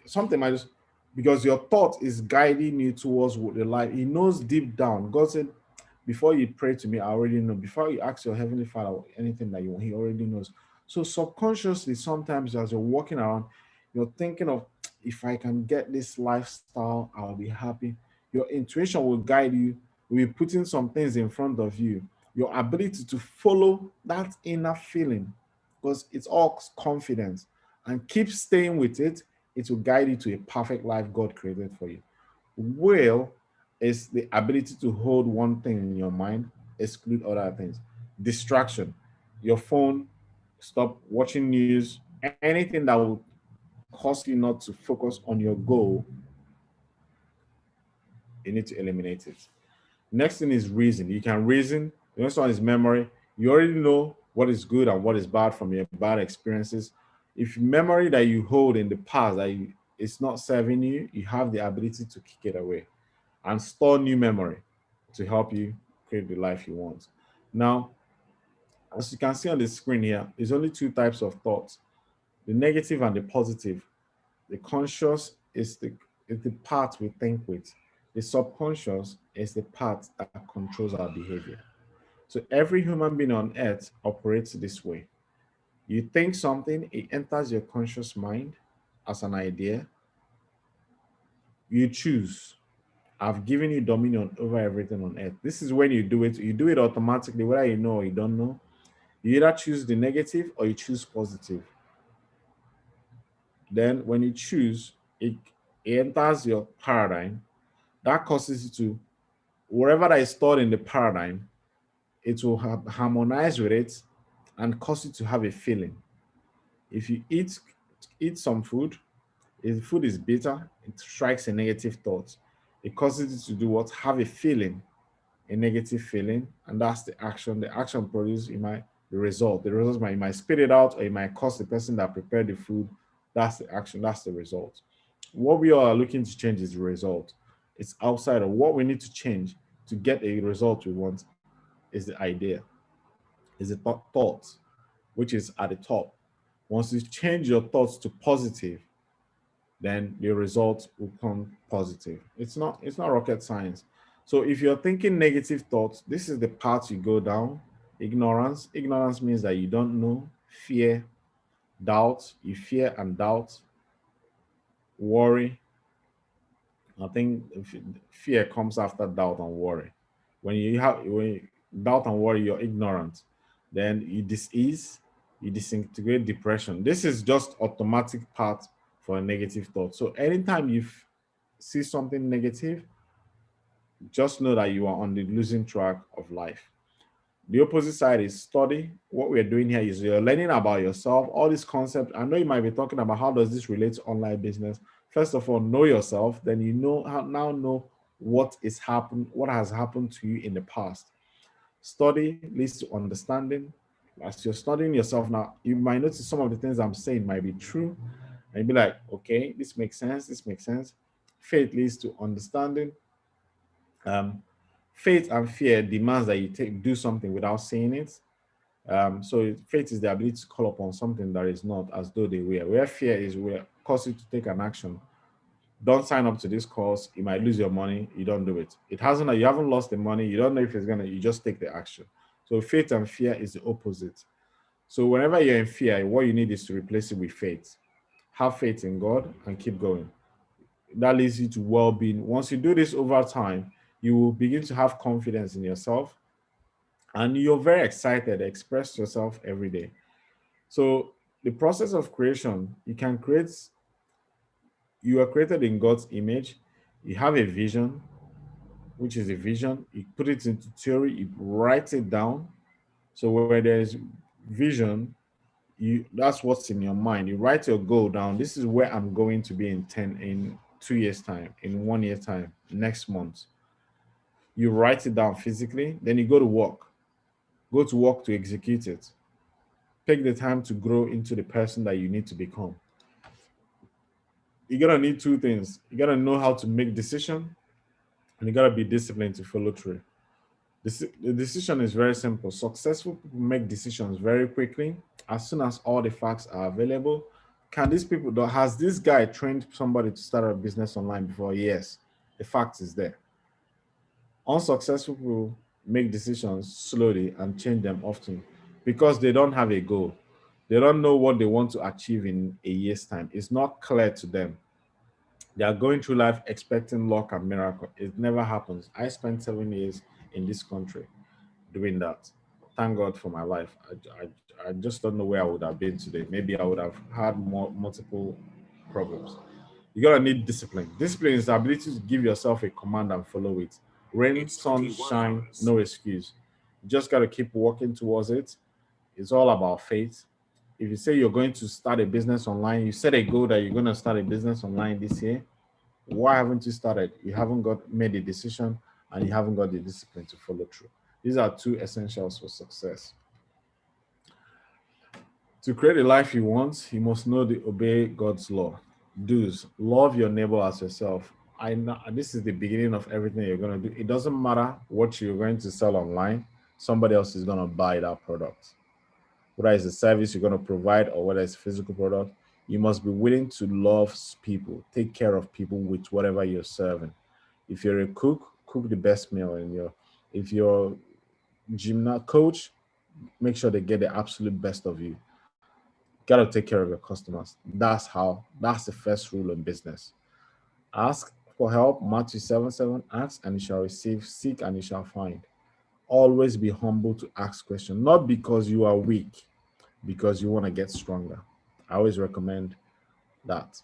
Something might just because your thought is guiding you towards what the light. He knows deep down. God said, before you pray to me, I already know. Before you ask your heavenly Father anything that you want, He already knows. So subconsciously, sometimes as you're walking around, you're thinking of if I can get this lifestyle, I'll be happy. You're Your intuition will guide you, will be putting some things in front of you. Your ability to follow that inner feeling, because it's all confidence, and keep staying with it, it will guide you to a perfect life God created for you. Will is the ability to hold one thing in your mind, exclude other things. Distraction, your phone, stop watching news, anything that will cause you not to focus on your goal, you need to eliminate it. Next thing is reason. You can reason. The next one is memory. You already know what is good and what is bad from your bad experiences. If memory that you hold in the past it's not serving you, you have the ability to kick it away and store new memory to help you create the life you want. Now, as you can see on the screen here, there's only two types of thoughts: the negative and the positive. The conscious is the part we think with. The subconscious is the part that controls our behavior. So every human being on earth operates this way. You think something, it enters your conscious mind as an idea. You choose. I've given you dominion over everything on earth. This is when you do it automatically, whether you know or you don't know. You either choose the negative or you choose positive. Then when you choose, it enters your paradigm. That causes you to, wherever that is stored in the paradigm, it will harmonize with it and cause you to have a feeling. If you eat some food, if the food is bitter, it strikes a negative thought. It causes you to do what? Have a feeling, a negative feeling, and that's the action. The action produces the result. The result might, you might spit it out, or it might cause the person that prepared the food. That's the action. That's the result. What we are looking to change is the result. It's outside of what we need to change to get a result we want is the idea, is the thought, which is at the top. Once you change your thoughts to positive, then your results will come positive. It's not rocket science. So if you're thinking negative thoughts, this is the path you go down. Ignorance. Ignorance means that you don't know. Fear, doubt. You fear and doubt. Worry. I think fear comes after doubt and worry. When doubt and worry, you're ignorant. Then you disease, you disintegrate depression. This is just automatic part for a negative thought. So anytime you see something negative, just know that you are on the losing track of life. The opposite side is study. What we're doing here is you're learning about yourself, all these concepts. I know you might be talking about how does this relate to online business. First of all, know yourself. Then you know what has happened to you in the past. Study leads to understanding. As you're studying yourself now, you might notice some of the things I'm saying might be true, and you'll be like, okay, this makes sense. This makes sense. Faith leads to understanding. Um, Faith and fear demands that you do something without saying it. So faith is the ability to call upon something that is not as though they were. Where fear is where cause you to take an action. Don't sign up to this course. You might lose your money. You don't do it. It hasn't. You haven't lost the money. You don't know if it's gonna. You just take the action. So faith and fear is the opposite. So whenever you're in fear, what you need is to replace it with faith. Have faith in God and keep going. That leads you to well-being. Once you do this over time, you will begin to have confidence in yourself, and you're very excited to express yourself every day. So the process of creation, you are created in God's image. You have a vision, which is a vision. You put it into theory, you write it down. So where there's vision, that's what's in your mind. You write your goal down. This is where I'm going to be in 2 years time, in 1 year time, next month. You write it down physically, then you go to work to execute it. Take the time to grow into the person that you need to become. You gotta need two things. You gotta know how to make decision, and you gotta be disciplined to follow through. The decision is very simple. Successful people make decisions very quickly as soon as all the facts are available. Has this guy trained somebody to start a business online before? Yes, the fact is there. Unsuccessful people make decisions slowly and change them often because they don't have a goal. They don't know what they want to achieve in a year's time. It's not clear to them. They are going through life expecting luck and miracle. It never happens. I spent 7 years in this country doing that. Thank God for my life. I just don't know where I would have been today. Maybe I would have had more multiple problems. You gotta need discipline. Discipline is the ability to give yourself a command and follow it. Rain, It's sun, 21 shine, hours. no excuse. You just gotta keep working towards it. It's all about faith. If you say you're going to start a business online, you set a goal that you're going to start a business online this year. Why haven't you started? You haven't got made a decision and you haven't got the discipline to follow through. These are two essentials for success. To create a life you want, you must know the obey God's law. Do's love your neighbor as yourself. I know this is the beginning of everything you're going to do. It doesn't matter what you're going to sell online, somebody else is going to buy that product. Whether it's a service you're going to provide or whether it's a physical product, you must be willing to love people, take care of people with whatever you're serving. If you're a cook, cook the best meal in your. If you're gymnast coach, make sure they get the absolute best of you. Gotta take care of your customers. That's the first rule in business. Ask for help, Matthew 7:7. Ask and you shall receive, seek and you shall find. Always be humble to ask questions, not because you are weak, because you want to get stronger. I always recommend that.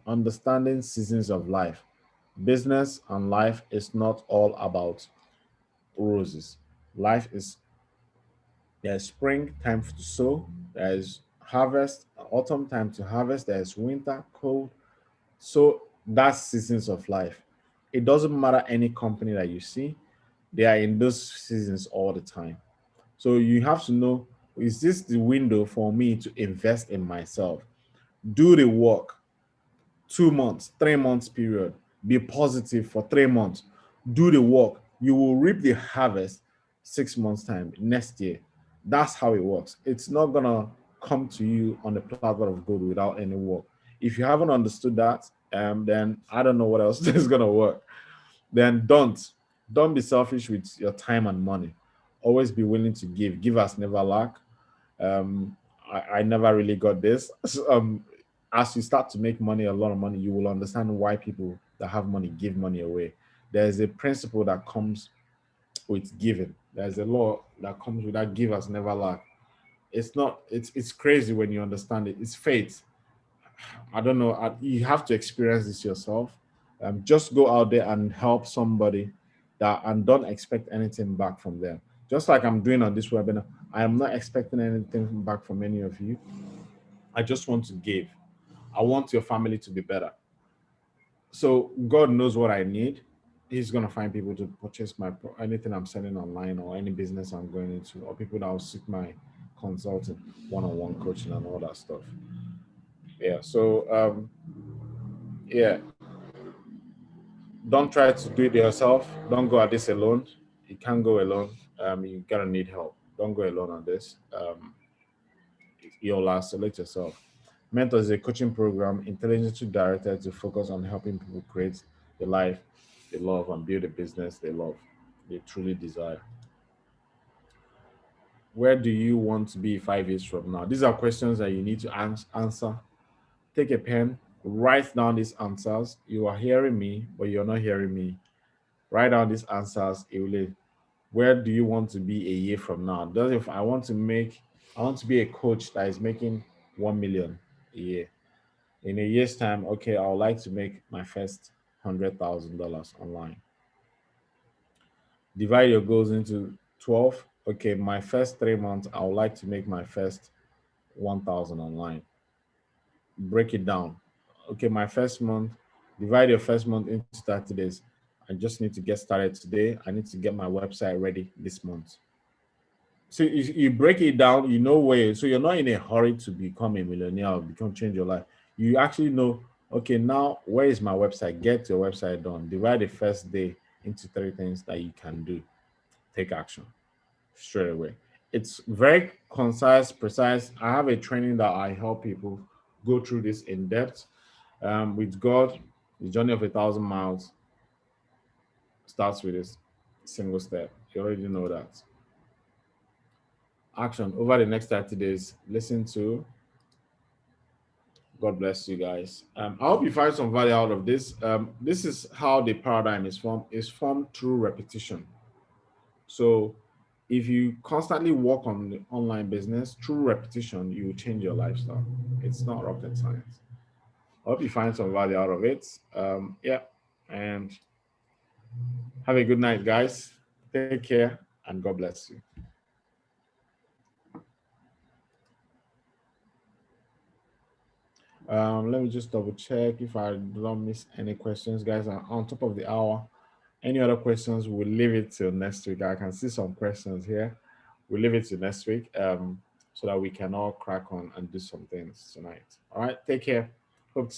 Understanding seasons of life. Business and life is not all about roses. Life is there's spring time to sow, there's harvest, autumn time to harvest, there's winter, cold. So that's seasons of life. It doesn't matter any company that you see, they are in those seasons all the time. So you have to know, is this the window for me to invest in myself? Do the work, 2 months, 3 months period. Be positive for 3 months. Do the work. You will reap the harvest 6 months' time next year. That's how it works. It's not gonna come to you on the platter of gold without any work. If you haven't understood that, then I don't know what else is gonna work. Then don't be selfish with your time and money. Always be willing to give. Give us never lack. I never really got this. So, as you start to make money, a lot of money, you will understand why people that have money give money away. There's a principle that comes with giving. There's a law that comes with that give us never lack. It's not. It's crazy when you understand it. It's fate. I don't know. You have to experience this yourself. Just go out there and help somebody that and don't expect anything back from them. Just like I'm doing on this webinar, I am not expecting anything back from any of you. I just want to give. I want your family to be better. So God knows what I need. He's gonna find people to purchase anything I'm selling online or any business I'm going into, or people that will seek my consulting, one-on-one coaching, and all that stuff. Yeah. So yeah, don't try to do it yourself. Don't go at this alone. You can't go alone. You gotta need help. Don't go alone on this. You'll isolate yourself. Mentor is a coaching program intelligently directed to focus on helping people create the life they love and build a business they love, they truly desire. Where do you want to be 5 years from now? These are questions that you need to answer. Take a pen, write down these answers. You are hearing me, but you're not hearing me. Write down these answers. Where do you want to be a year from now? Does if I want to be a coach that is making 1 million a year. In a year's time, okay, I would like to make my first $100,000 online. Divide your goals into 12. Okay, my first 3 months, I would like to make my first 1,000 online. Break it down. Okay, my first month, divide your first month into 30 days. I just need to get started today. I need to get my website ready this month. So you break it down, you know where. So you're not in a hurry to become a millionaire or become change your life. You actually know, okay, now where is my website? Get your website done. Divide the first day into three things that you can do. Take action straight away. It's very concise, precise. I have a training that I help people go through this in depth. With God, the journey of 1,000 miles starts with this single step. You already know that. Action over the next 30 days. Listen to God bless you guys. I hope you find some value out of this. This is how the paradigm is formed. Is formed through repetition. So if you constantly work on the online business through repetition, you will change your lifestyle. It's not rocket science. I hope you find some value out of it. Yeah, and have a good night, guys. Take care, and God bless you. Let me just double check if I don't miss any questions, guys. Are on top of the hour. Any other questions? We'll leave it till next week. I can see some questions here. We'll leave it till next week, so that we can all crack on and do some things tonight. All right. Take care. Hope to